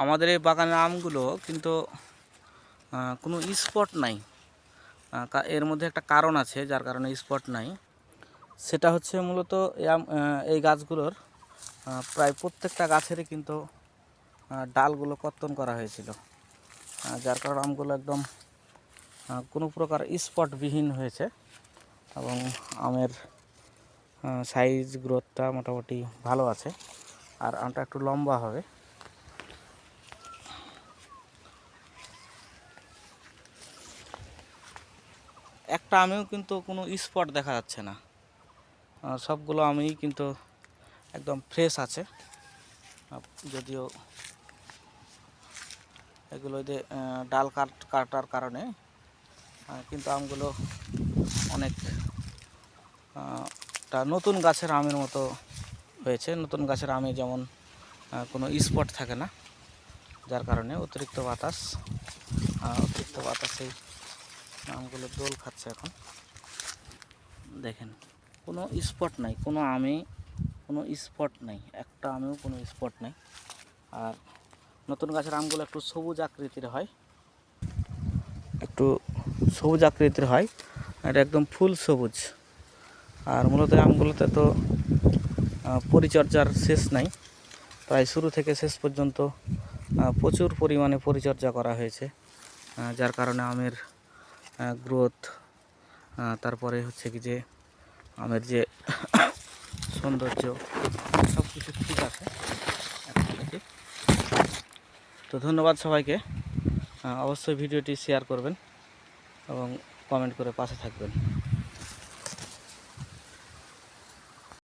আমাদের এই বাগানের আমগুলো কিন্তু কোনো স্পট নাই। এর মধ্যে একটা কারণ আছে যার কারণে স্পট নাই। সেটা হচ্ছে মূলত এই গাছগুলোর প্রায় প্রত্যেকটা গাছেরই কিন্তু ডালগুলো কর্তন করা হয়েছিল, যার কারণে আমগুলো একদম কোনো প্রকার স্পটবিহীন হয়েছে এবং আমের সাইজ গ্রোথটা মোটামুটি ভালো আছে। আর আমটা একটু লম্বা হবে। একটা আমেও কিন্তু কোনো স্পট দেখা যাচ্ছে না, সবগুলো আমেই কিন্তু একদম ফ্রেশ আছে। যদিও এগুলোতে ডাল কাটার কারণে কিন্তু আমগুলো অনেক নতুন গাছের আমের মতো হয়েছে। নতুন গাছের আমে যেমন কোনো স্পট থাকে না, যার কারণে অতিরিক্ত বাতাসেই আমগুলো দোল খাচ্ছে। এখন দেখেন কোনো স্পট নাই, কোনো আমে কোনো স্পট নাই, একটা আমেও কোনো স্পট নাই। আর নতুন গাছের আমগুলো একটু সবুজ আকৃতির হয়, এটা একদম ফুল সবুজ। আর মূলত আমগুলোতে তো পরিচর্যার শেষ নাই, প্রায় শুরু থেকে শেষ পর্যন্ত প্রচুর পরিমাণে পরিচর্যা করা হয়েছে, যার কারণে আমের গ্রোথ, তারপরে হচ্ছে কি যে আমের যে সৌন্দর্য, সব কিছু ঠিক আছে এখন থেকে। তো ধন্যবাদ সবাইকে। অবশ্যই ভিডিওটি শেয়ার করবেন এবং কমেন্ট করে পাশে থাকবেন।